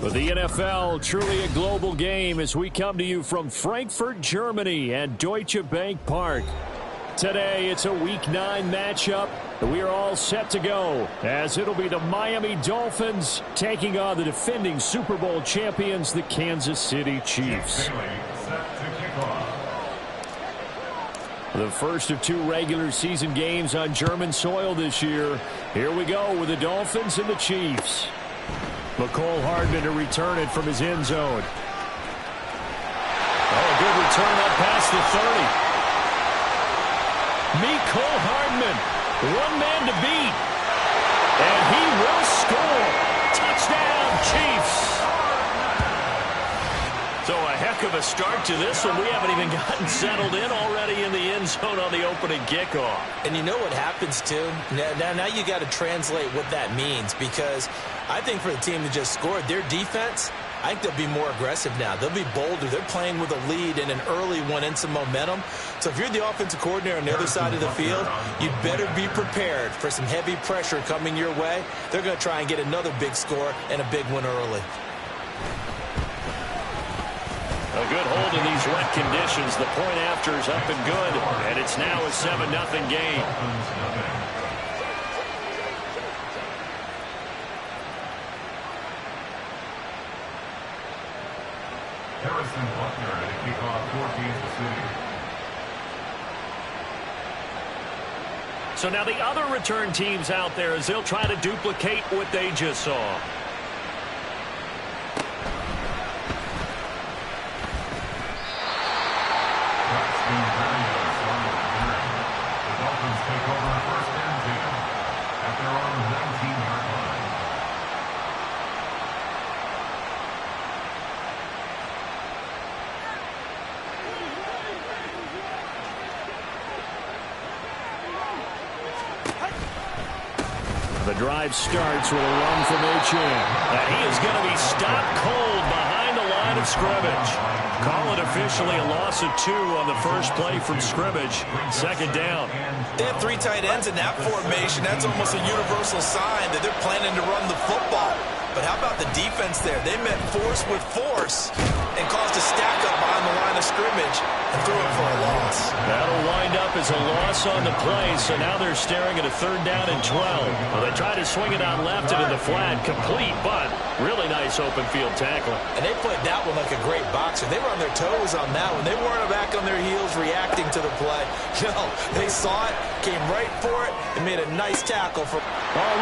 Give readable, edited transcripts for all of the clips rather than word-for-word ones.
With the NFL, truly a global game as we come to you from Frankfurt, Germany at Deutsche Bank Park. Today, it's a Week 9 matchup. We are all set to go as it'll be the Miami Dolphins taking on the defending Super Bowl champions, the Kansas City Chiefs. The first of 2 regular season games on German soil this year. Here we go with the Dolphins and the Chiefs. McCole Hardman to return it from his end zone. Oh, a good return up past the 30. McCole Hardman, one man to beat. And he will score. Touchdown, Chiefs. So a heck of a start to this one. We haven't even gotten settled in already in the end zone on the opening kickoff. And you know what happens, too? Now you got to translate what that means, because I think for the team that just scored, their defense, I think they'll be more aggressive now. They'll be bolder. They're playing with a lead and an early one and some momentum. So if you're the offensive coordinator on the other side of the field, you'd better be prepared for some heavy pressure coming your way. They're going to try and get another big score and a big one early. A good hold in these wet conditions. The point after is up and good, and it's now a 7-0 game. Harrison Butler to kick off for Kansas City. So now the other return teams out there as they'll try to duplicate what they just saw. The drive starts with a run from H.M. And he is going to be stopped cold behind the line of scrimmage. Call it officially a loss of 2 on the first play from scrimmage. Second down. They have 3 tight ends in that formation. That's almost a universal sign that they're planning to run the football. But how about the defense there? They met force with force and caused a stack up behind the line of scrimmage and threw it for a loss. That'll wind up as a loss on the play, so now they're staring at a 3rd down and 12. Well, they try to swing it out left into the flat, complete, but really nice open field tackle. And they played that one like a great boxer. They were on their toes on that one. They weren't back on their heels reacting to the play. No, they saw it, came right for it, and made a nice tackle. Oh,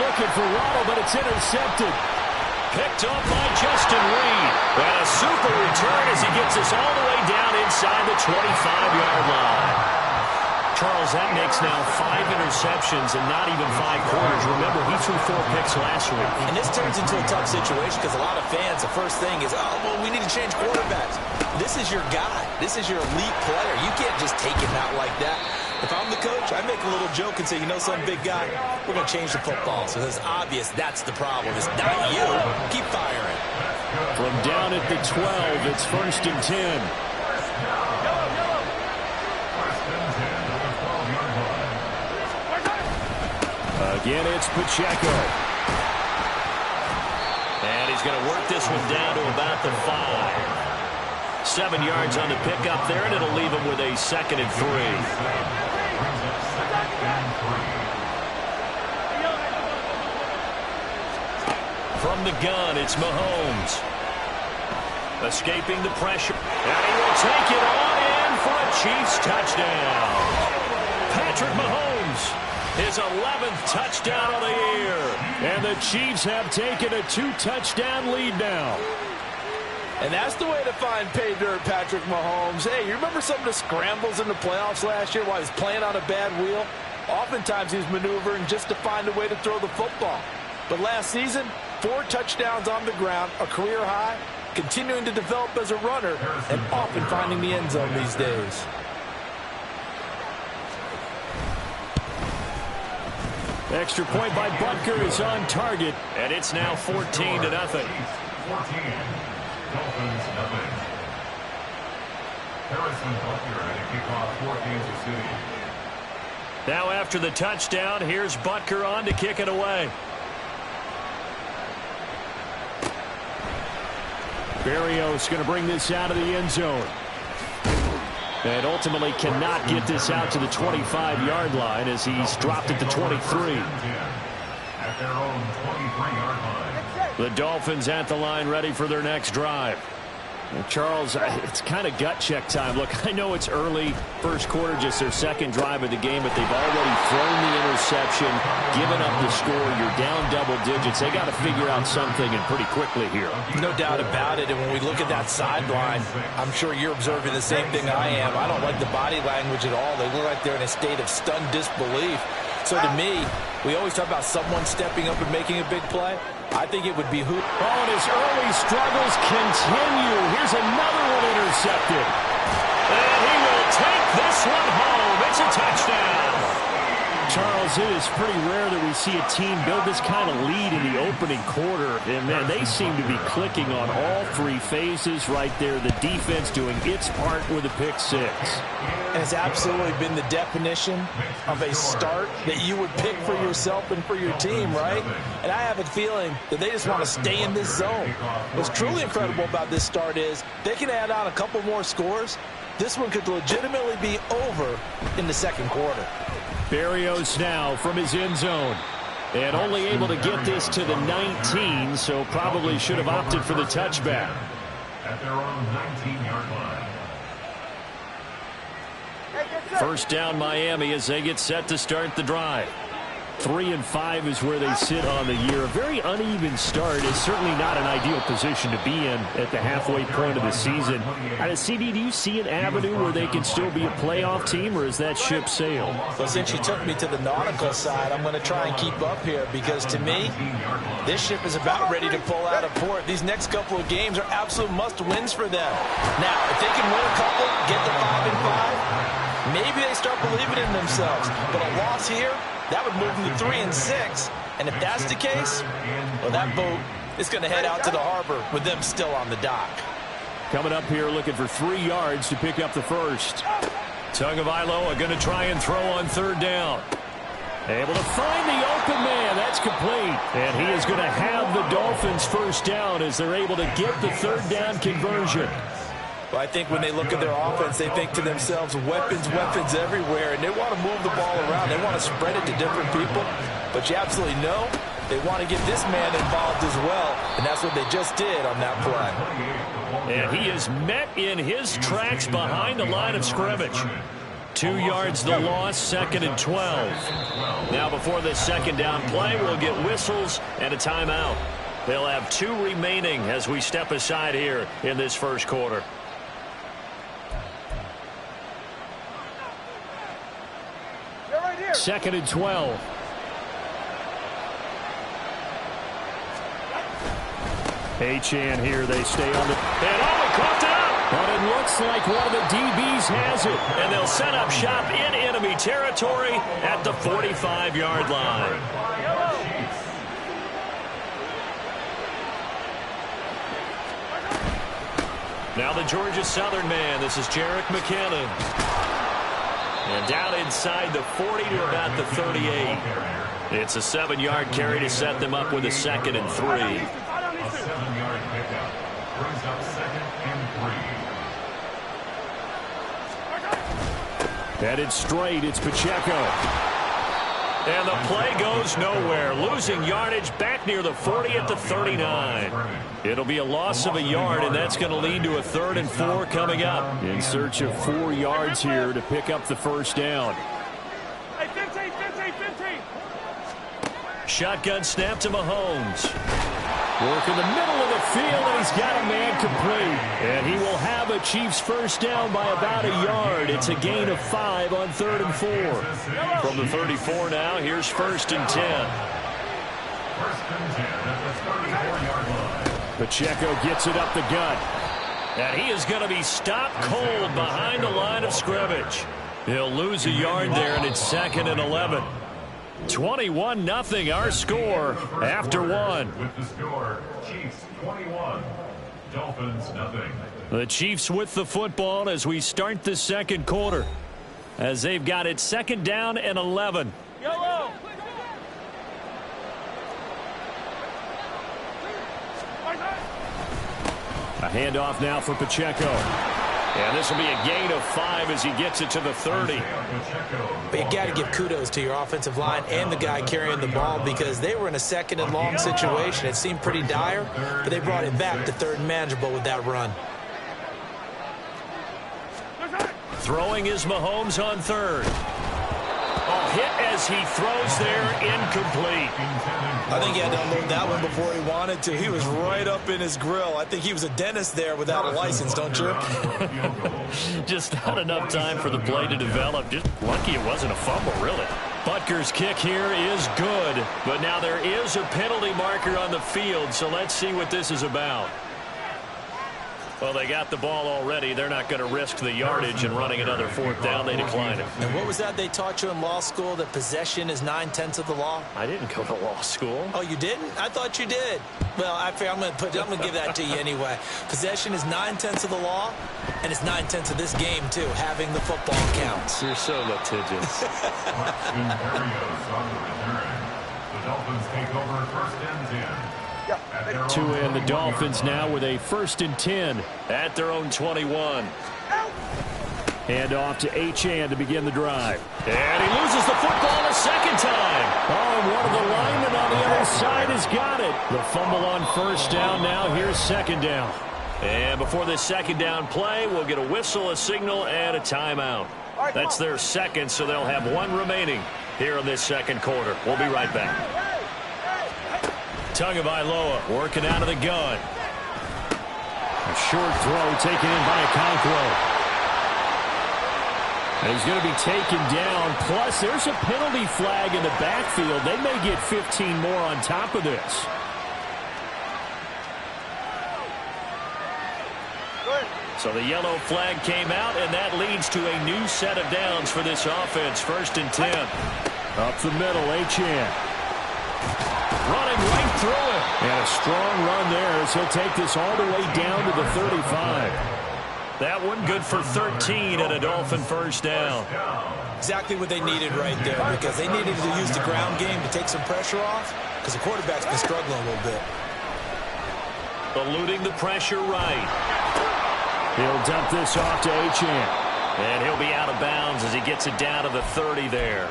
looking for Waddle, but it's intercepted. Picked up by Justin Reed. And a super return as he gets us all the way down inside the 25-yard line. Charles, that makes now 5 interceptions and not even 5 quarters. Remember, he threw 4 picks last week. And this turns into a tough situation because a lot of fans, the first thing is, oh, well, we need to change quarterbacks. This is your guy. This is your elite player. You can't just take him out like that. If I'm the coach, I make a little joke and say, you know, some big guy, we're going to change the football. So it's obvious that's the problem. It's not you. Keep firing. From down at the 12, it's 1st and 10. Again, it's Pacheco. And he's going to work this one down to about the 5. 7 yards on the pickup there, and it'll leave him with a 2nd and 3. From the gun, it's Mahomes. Escaping the pressure. And he will take it on in for a Chiefs touchdown. Patrick Mahomes, his 11th touchdown of the year. And the Chiefs have taken a 2-touchdown lead now. And that's the way to find pay dirt, Patrick Mahomes. Hey, you remember some of the scrambles in the playoffs last year while he was playing on a bad wheel? Oftentimes he was maneuvering just to find a way to throw the football. But last season, 4 touchdowns on the ground, a career high, continuing to develop as a runner, and often finding the end zone these days. Extra point by Butker is on target, and it's now 14-0. Dolphins, nothing. Harrison Butker at a kickoff for Kansas City. Now after the touchdown, here's Butker on to kick it away. Berrios going to bring this out of the end zone. And ultimately cannot get this out to the 25-yard line as he's dropped at the 23. At their own 23-yard line. The Dolphins at the line ready for their next drive. Well, Charles, it's kind of gut check time. Look, I know it's early, first quarter, just their second drive of the game, but they've already thrown the interception, given up the score. You're down double digits. They got to figure out something, and pretty quickly here. No doubt about it. And when we look at that sideline, I'm sure you're observing the same thing I am. I don't like the body language at all. They look like they're in a state of stunned disbelief. So to me, we always talk about someone stepping up and making a big play. I think it would be who. Oh, and his early struggles continue. Here's another one intercepted. And he will take this one home. It's a touchdown. Charles, it is pretty rare that we see a team build this kind of lead in the opening quarter. And, man, they seem to be clicking on all three phases right there. The defense doing its part with a pick six. And it's absolutely been the definition of a start that you would pick for yourself and for your team, right? And I have a feeling that they just want to stay in this zone. What's truly incredible about this start is they can add on a couple more scores. This one could legitimately be over in the second quarter. Berrios now from his end zone. And only able to get this to the 19, so probably should have opted for the touchback. At their own 19-yard line. First down Miami as they get set to start the drive. 3-5 is where they sit on the year. A very uneven start is certainly not an ideal position to be in at the halfway point of the season. CD, do you see an avenue where they can still be a playoff team, or is that ship sailed? Well, since you took me to the nautical side, I'm going to try and keep up here because to me, this ship is about ready to pull out of port. These next couple of games are absolute must-wins for them. Now, if they can win a couple, get to 5-5, maybe they start believing in themselves. But a loss here, that would move them to 3-6. And if that's the case, well, that boat is going to head out to the harbor with them still on the dock. Coming up here looking for 3 yards to pick up the first. Tagovailoa going to try and throw on third down. Able to find the open man. That's complete. And he is going to have the Dolphins first down as they're able to get the third down conversion. Well, I think when they look at their offense, they think to themselves, weapons, weapons everywhere, and they want to move the ball around. They want to spread it to different people, but you absolutely know they want to get this man involved as well, and that's what they just did on that play. And he is met in his tracks behind the line of scrimmage. 2 yards the loss, 2nd and 12. Now before this second down play, we'll get whistles and a timeout. They'll have 2 remaining as we step aside here in this first quarter. Second and 12. Achane here. They stay on the... And caught it up! But it looks like one of the DBs has it. And they'll set up shop in enemy territory at the 45-yard line. Now the Georgia Southern man. This is Jerick McKinnon. And down inside the 40 to about the 38. It's a 7-yard carry to set them up with a 2nd and 3. A 7-yard pickup brings up 2nd and 3. Headed straight, it's Pacheco. And the play goes nowhere. Losing yardage back near the 40 at the 39. It'll be a loss of a yard, and that's going to lead to a 3rd and 4 coming up. In search of 4 yards here to pick up the first down. Shotgun snap to Mahomes. Work in the middle of the field, and he's got a man complete. And he will have a Chiefs first down by about a yard. It's a gain of 5 on 3rd and 4. From the 34 now, here's 1st and 10. 1st and 10 at the 34-yard line. Pacheco gets it up the gut. And he is going to be stopped cold behind the line of scrimmage. He'll lose a yard there, and it's 2nd and 11. 21-0 our score after 1. With the score, Chiefs 21, Dolphins nothing. The Chiefs with the football as we start the second quarter. As they've got it 2nd down and 11. Yellow. A handoff now for Pacheco. And this will be a gain of 5 as he gets it to the 30. But you got to give kudos to your offensive line and the guy carrying the ball because they were in a second and long situation. It seemed pretty dire, but they brought it back to third and manageable with that run. Throwing is Mahomes on third. Oh, hit as he throws there, incomplete. I think he had to unload that one before he wanted to. He was right up in his grill. I think he was a dentist there without a license, don't you? Just not enough time for the play to develop. Just lucky it wasn't a fumble, really. Butker's kick here is good, but now there is a penalty marker on the field, so let's see what this is about. Well, they got the ball already. They're not going to risk the yardage and running another 4th down. They decline it. And what was that they taught you in law school, that possession is 9/10 of the law? I didn't go to law school. Oh, you didn't? I thought you did. Well, I'm going to give that to you anyway. Possession is 9/10 of the law, and it's 9/10 of this game, too. Having the football counts. You're so litigious. The Dolphins take over 1st and 10. The Dolphins now with a 1st and 10 at their own 21. Hand off to Achane to begin the drive. And he loses the football a second time. Oh, and one of the linemen on the other side has got it. The fumble on 1st down now. Here's 2nd down. And before this 2nd down play, we'll get a whistle, a signal, and a timeout. That's their 2nd, so they'll have 1 remaining here in this 2nd quarter. We'll be right back. Tagovailoa working out of the gun. A short throw taken in by Okonkwo. And he's going to be taken down. Plus, there's a penalty flag in the backfield. They may get 15 more on top of this. So the yellow flag came out, and that leads to a new set of downs for this offense. 1st and 10. Up the middle, Achane. Running right through it. And a strong run there as he'll take this all the way down to the 35. That one good for 13 and a Dolphin 1st down. Exactly what they needed right there, because they needed to use the ground game to take some pressure off, because the quarterback's been struggling a little bit. Eluding the pressure right. He'll dump this off to Achane. And he'll be out of bounds as he gets it down to the 30 there.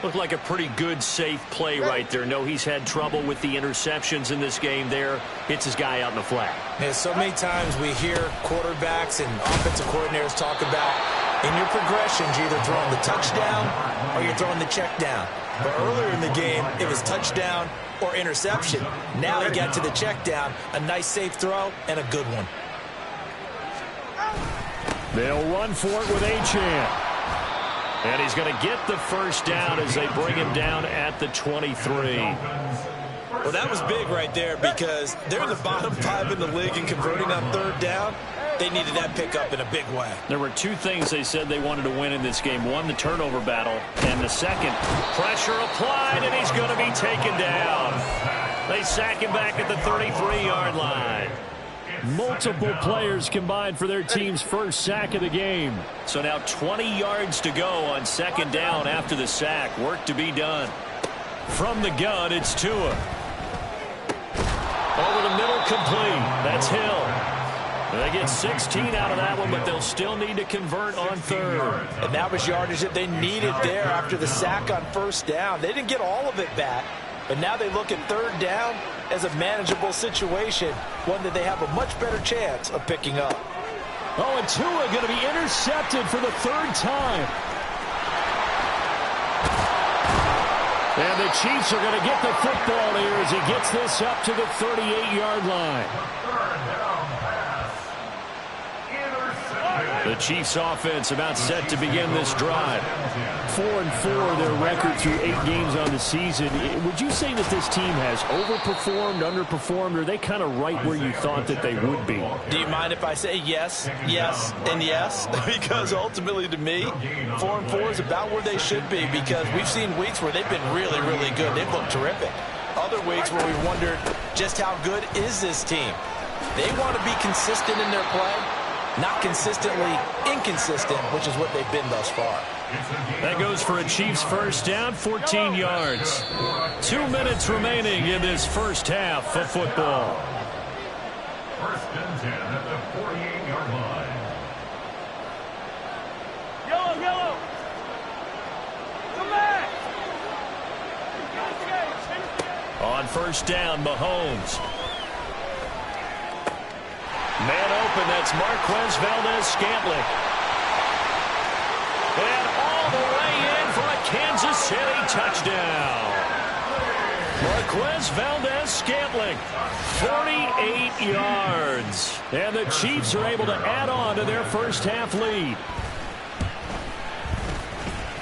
Looked like a pretty good, safe play right there. No, he's had trouble with the interceptions in this game there. Hits his guy out in the flat. Yeah, so many times we hear quarterbacks and offensive coordinators talk about, in your progressions, you're either throwing the touchdown or you're throwing the check down. But earlier in the game, it was touchdown or interception. Now he got to the check down, a nice, safe throw, and a good one. They'll run for it with Achane. And he's going to get the 1st down as they bring him down at the 23. Well, that was big right there because they're in the bottom 5 in the league in converting on 3rd down. They needed that pickup in a big way. There were 2 things they said they wanted to win in this game. One, the turnover battle, and the second, pressure applied, and he's going to be taken down. They sack him back at the 33-yard line. Multiple players combined for their team's 1st sack of the game. So now 20 yards to go on 2nd down after the sack. Work to be done. From the gun, it's Tua. Over the middle, complete. That's Hill. They get 16 out of that one, but they'll still need to convert on 3rd. And that was yardage that they needed there after the sack on 1st down. They didn't get all of it back, but now they look at 3rd down as a manageable situation, one that they have a much better chance of picking up. Oh, and Tua going to be intercepted for the 3rd time. And the Chiefs are going to get the football here as he gets this up to the 38-yard line. The Chiefs offense about set to begin this drive. 4-4 their record through 8 games on the season. Would you say that this team has overperformed, underperformed, or are they kind of right where you thought that they would be? Do you mind if I say yes, yes, and yes? Because ultimately to me, 4-4 is about where they should be, because we've seen weeks where they've been really, really good. They've looked terrific. Other weeks where we've wondered just how good is this team. They want to be consistent in their play. Not consistently inconsistent, which is what they've been thus far. That goes for a Chiefs 1st down, 14 yards. 2 minutes remaining in this 1st half of football. 1st and and 10 at the 48-yard line. Yellow. Come back. On first down, Mahomes. Man open, that's Marquez Valdez-Scantling. And all the way in for a Kansas City touchdown. Marquez Valdez-Scantling, 48 yards. And the Chiefs are able to add on to their first half lead.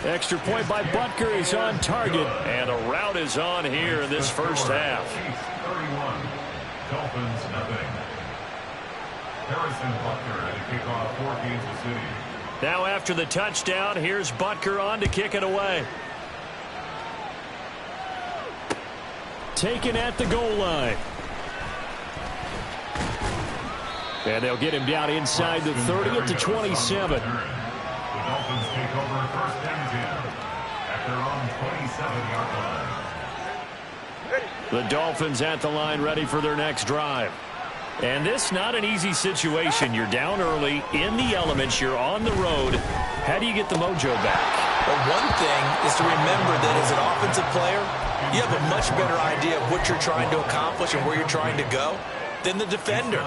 Extra point by Butker is on target. And a route is on here in this first half. Chiefs 31, Dolphins nothing. Harrison Butker at a kickoff for Kansas City. Now after the touchdown, here's Butker on to kick it away. Taken at the goal line. And they'll get him down inside the 30 at the 27. The Dolphins take over first and 10 at their own 27-yard line. The Dolphins at the line ready for their next drive. And this not an easy situation. You're down early, in the elements, you're on the road. How do you get the mojo back? Well, one thing is to remember that as an offensive player, you have a much better idea of what you're trying to accomplish and where you're trying to go than the defender.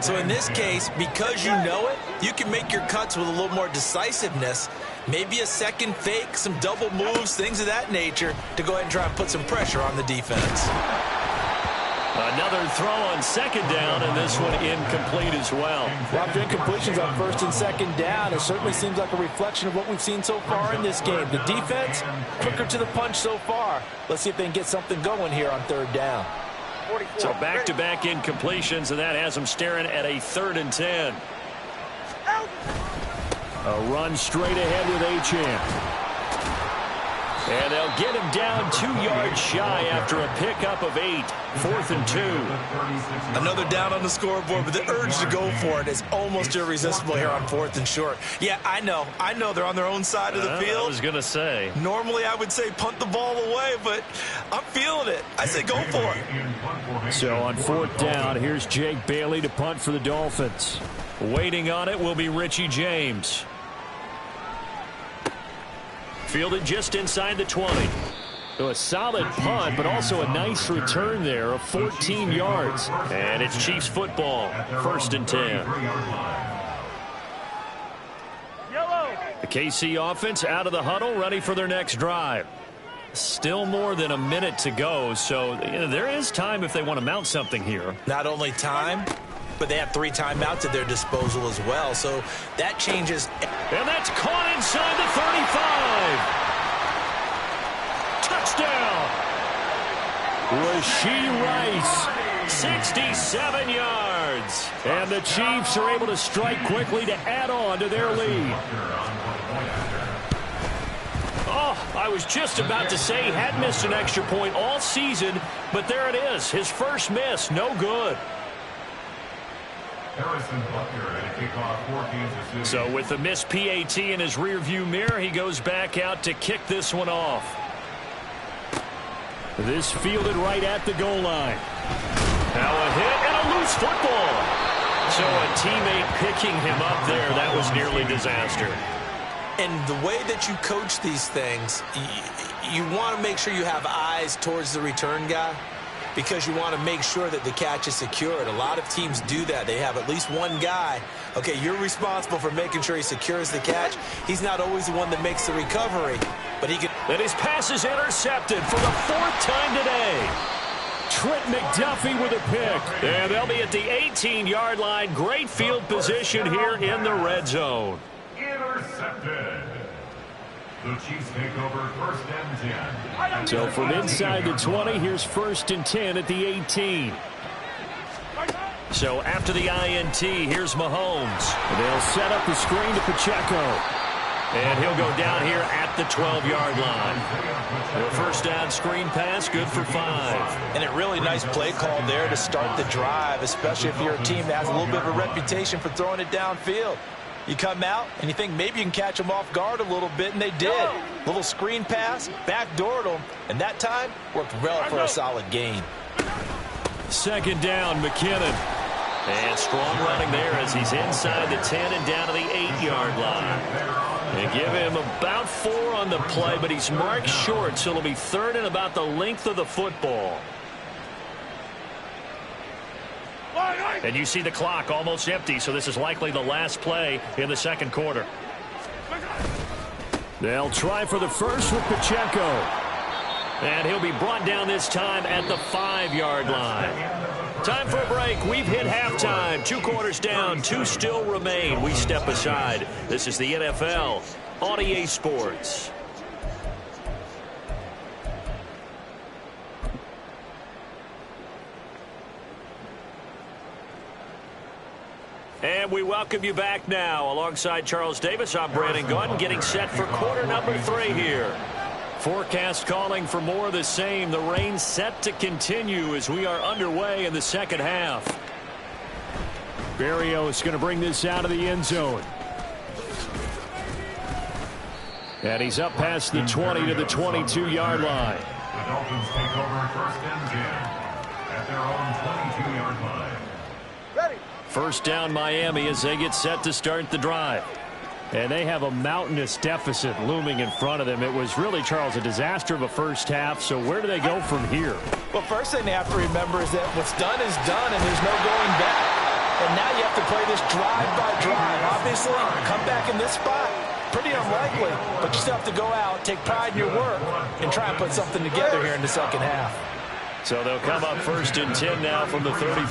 So in this case, because you know it, you can make your cuts with a little more decisiveness, maybe a second fake, some double moves, things of that nature, to go ahead and try and put some pressure on the defense. Another throw on second down, and this one incomplete as well. Well, after incompletions on first and second down, it certainly seems like a reflection of what we've seen so far in this game. The defense, quicker to the punch so far. Let's see if they can get something going here on third down. So back-to-back incompletions, and that has them staring at a 3rd and 10. A run straight ahead with Achane. And they'll get him down 2 yards shy after a pickup of 8. 4th and 2. Another down on the scoreboard, but the urge to go for it is almost irresistible here on 4th and short. Yeah, I know they're on their own side of the field. I was going to say. Normally I would say punt the ball away, but I'm feeling it. I say go for it. So on 4th down, here's Jake Bailey to punt for the Dolphins. Waiting on it will be Richie James. Fielded just inside the 20. So a solid punt, but also a nice return there of 14 yards. And it's Chiefs football, 1st and 10. The KC offense out of the huddle, ready for their next drive. Still more than a minute to go, so there is time if they want to mount something here. Not only time, but they have 3 timeouts at their disposal as well, so that changes. And that's caught inside the 35. Touchdown. Rashee Rice, 67 yards. And the Chiefs are able to strike quickly to add on to their lead. Oh, I was just about to say he had missed an extra point all season, but there it is. His first miss, no good. So with the missed PAT in his rearview mirror, he goes back out to kick this one off. This fielded right at the goal line. Now a hit and a loose football. So a teammate picking him up there, that was nearly disaster. And the way that you coach these things, you want to make sure you have eyes towards the return guy, because you want to make sure that the catch is secured. A lot of teams do that. They have at least one guy. Okay, you're responsible for making sure he secures the catch. He's not always the one that makes the recovery, but he can. And his pass is intercepted for the 4th time today. Trent McDuffie with a pick. And they'll be at the 18-yard line. Great field position here in the red zone. Intercepted. The Chiefs take over 1st and 10. So from inside the 20, here's 1st and 10 at the 18. So after the INT, here's Mahomes. They'll set up the screen to Pacheco. And he'll go down here at the 12-yard line. The first down screen pass, good for 5. And a really nice play call there to start the drive, especially if you're a team that has a little bit of a reputation for throwing it downfield. You come out and you think maybe you can catch them off guard a little bit, and they did. Little screen pass, backdoored them, and that time worked well for a solid gain. 2nd down, McKinnon. And strong running there as he's inside the 10 and down to the 8-yard line. They give him about 4 on the play, but he's marked short, so it'll be 3rd and about the length of the football. And you see the clock almost empty, so this is likely the last play in the second quarter. They'll try for the first with Pacheco. And he'll be brought down this time at the 5-yard line. Time for a break. We've hit halftime. 2 quarters down. 2 still remain. We step aside. This is the NFL on EA Sports. And we welcome you back now. Alongside Charles Davis, I'm Brandon Gordon, getting set for quarter number 3 here. Forecast calling for more of the same. The rain set to continue as we are underway in the second half. Berrios going to bring this out of the end zone. And he's up past the 20 to the 22-yard line. The Dolphins take over 1st and 10 at their own 22-yard line. Ready. First down Miami as they get set to start the drive. And they have a mountainous deficit looming in front of them. It was really, Charles, a disaster of a first half. So where do they go from here? Well, first thing they have to remember is that what's done is done, and there's no going back. And now you have to play this drive by drive. Obviously, come back in this spot, pretty unlikely. But you still have to go out, take pride in your work, and try and put something together here in the second half. So they'll come up 1st and 10 now from the 33.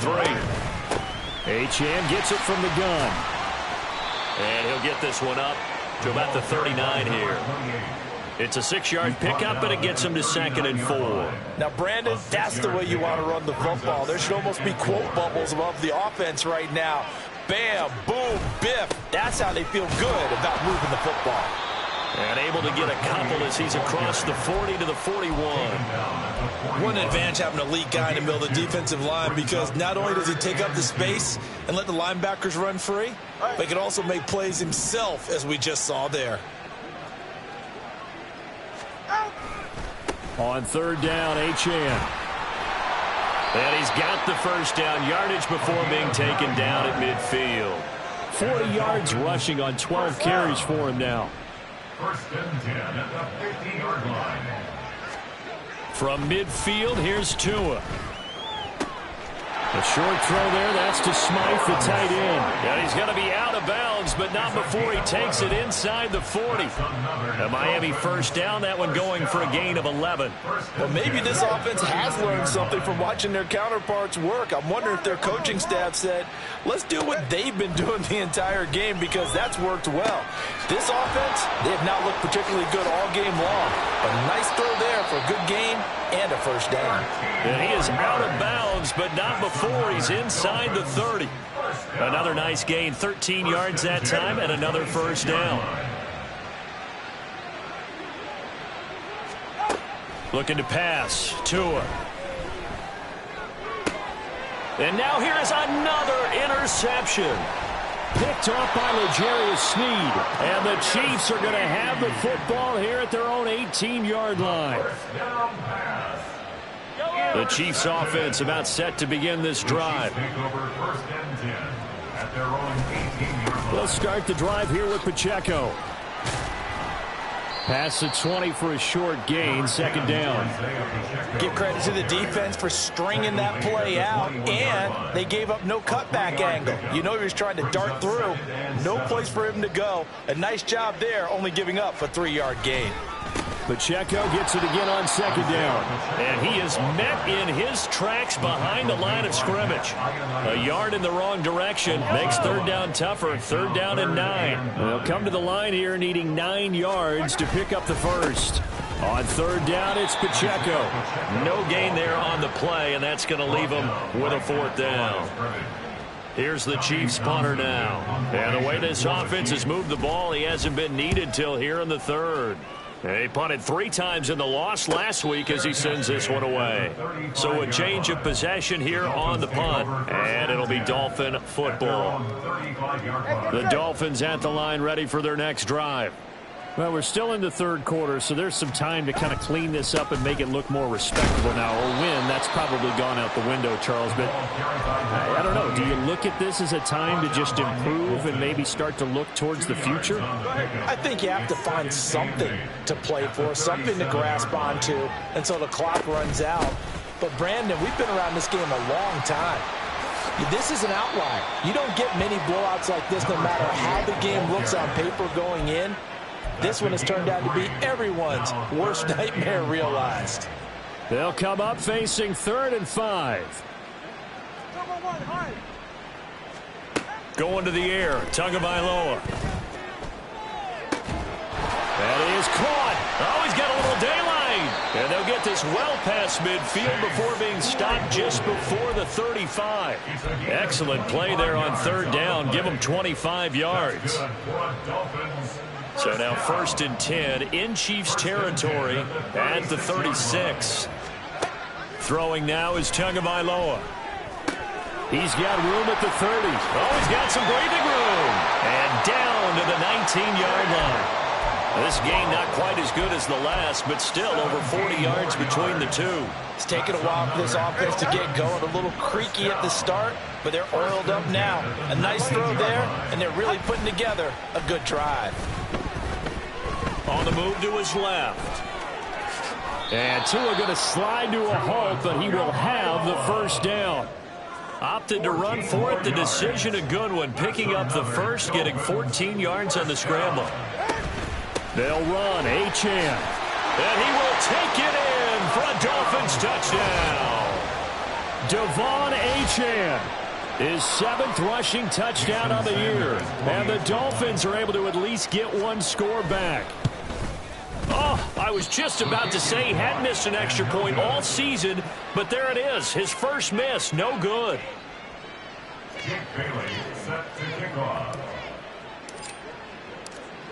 Achane gets it from the gun. And he'll get this one up to about the 39 here. It's a 6-yard pickup, but it gets him to 2nd and 4. Now, Brandon, that's the way you want to run the football. There should almost be quote bubbles above the offense right now. Bam, boom, biff. That's how they feel good about moving the football. And able to get a couple as he's across the 40 to the 41. One advantage having an elite guy in the middle of the defensive line, because not only does he take up the space and let the linebackers run free, but he can also make plays himself, as we just saw there. On 3rd down, Achane. And he's got the first down, yardage before being taken down at midfield. 40 yards rushing on 12 carries for him now. 1st and 10 at the 50-yard line. From midfield, here's Tua. A short throw there, that's to Smythe, the tight end. And he's going to be out of bounds, but not before he takes it inside the 40. A Miami first down, that one going for a gain of 11. Well, maybe this offense has learned something from watching their counterparts work. I'm wondering if their coaching staff said, let's do what they've been doing the entire game, because that's worked well. This offense, they have not looked particularly good all game long. But a nice throw there for a good gain and a first down. And he is out of bounds, but not before he's inside the 30. Another nice gain, 13 yards that time, and another first down. Looking to pass, Tua. And now here is another interception. Picked off by L'Jarius Sneed. And the Chiefs are going to have the football here at their own 18-yard line. The Chiefs offense about set to begin this drive. They'll start the drive here with Pacheco. Pass the 20 for a short gain, 2nd down. Give credit to the defense for stringing that play out, and they gave up no cutback angle. You know he was trying to dart through. No place for him to go. A nice job there, only giving up a 3-yard gain. Pacheco gets it again on 2nd down. And he is met in his tracks behind the line of scrimmage. A yard in the wrong direction makes 3rd down tougher. 3rd down and 9. They'll come to the line here needing 9 yards to pick up the first. On 3rd down, it's Pacheco. No gain there on the play, and that's going to leave him with a 4th down. Here's the Chiefs punter now. And the way this offense has moved the ball, he hasn't been needed till here in the 3rd. He punted 3 times in the loss last week as he sends this one away. So a change of possession here on the punt. And it'll be Dolphin football. The Dolphins at the line ready for their next drive. Well, we're still in the third quarter, so there's some time to kind of clean this up and make it look more respectable now. Or win, that's probably gone out the window, Charles. But I don't know. Do you look at this as a time to just improve and maybe start to look towards the future? I think you have to find something to play for, something to grasp onto until the clock runs out. But, Brandon, we've been around this game a long time. This is an outlier. You don't get many blowouts like this no matter how the game looks on paper going in. This one has turned out to be everyone's worst nightmare realized. They'll come up facing 3rd and 5. Going to the air, Tagovailoa. That is caught. Oh, he's got a little daylight. And they'll get this well past midfield before being stopped just before the 35. Excellent play there on 3rd down. Give them 25 yards. So now 1st and 10 in Chiefs territory at the 36. Throwing now is Tagovailoa. He's got room at the 30. Oh, he's got some breathing room. And down to the 19-yard line. This game not quite as good as the last, but still over 40 yards between the two. It's taken a while for this offense to get going. A little creaky at the start, but they're oiled up now. A nice throw there, and they're really putting together a good drive. On the move to his left. And Tua going to slide to a halt, but he will have the 1st down. Opted to run for it. The decision a good one. Picking up the 1st, getting 14 yards on the scramble. They'll run. Achane. And he will take it in for a Dolphins touchdown. Devon Achane. His 7th rushing touchdown on the year. And the Dolphins are able to at least get one score back. Oh, I was just about to say he hadn't missed an extra point all season, but there it is. His first miss, no good. Bailey set to kick off.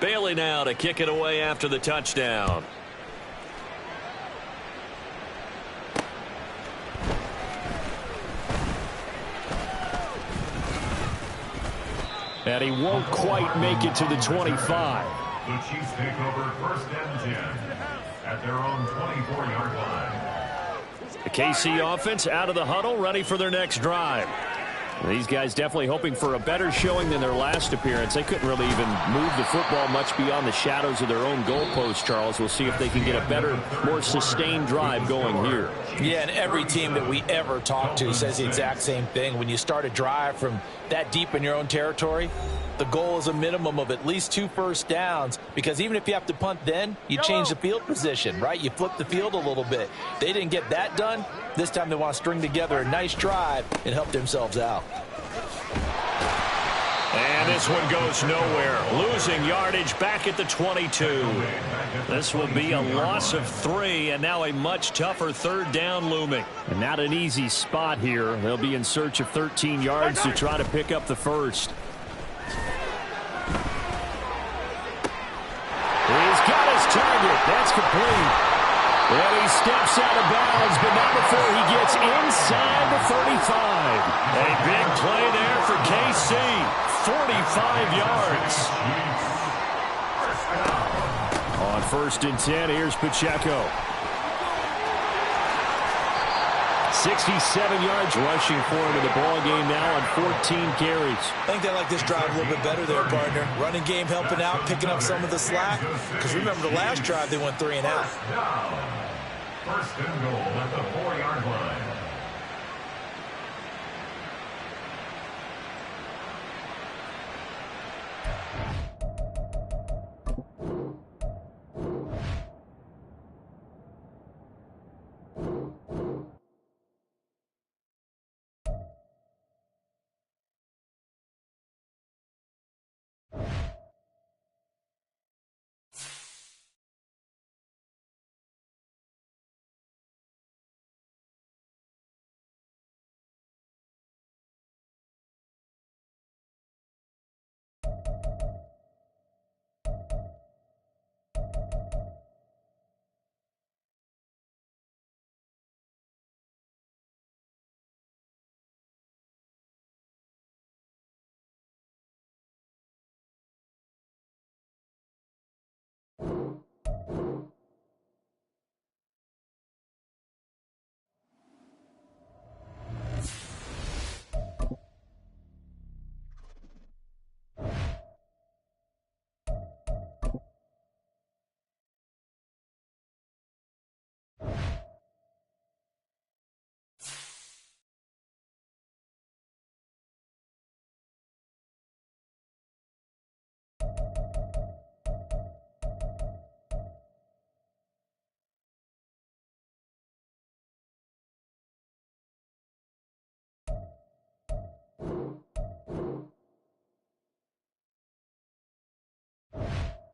Bailey now to kick it away after the touchdown. And he won't quite make it to the 25. The Chiefs take over 1st and 10 at their own 24-yard line. The KC offense out of the huddle, ready for their next drive. These guys definitely hoping for a better showing than their last appearance. They couldn't really even move the football much beyond the shadows of their own goalpost, Charles. We'll see if they can get a better, more sustained drive going here. Yeah, and every team that we ever talk to says the exact same thing. When you start a drive from that deep in your own territory, the goal is a minimum of at least 2 first downs, because even if you have to punt then, you change the field position, right? You flip the field a little bit. They didn't get that done. This time they want to string together a nice drive and help themselves out. And this one goes nowhere. Losing yardage back at the 22. This will be a loss of 3, and now a much tougher 3rd down looming. And not an easy spot here. They'll be in search of 13 yards to try to pick up the 1st. He's got his target. That's complete. And he steps out of bounds, but not before he gets inside the 35. A big play there for KC. 45 yards. On 1st and 10, here's Pacheco. 67 yards rushing for him in the ball game now on 14 carries. I think they like this drive a little bit better there, partner. Running game helping out, picking up some of the slack. Because remember, the last drive they went 3 and out. 1st and goal at the 4-yard line.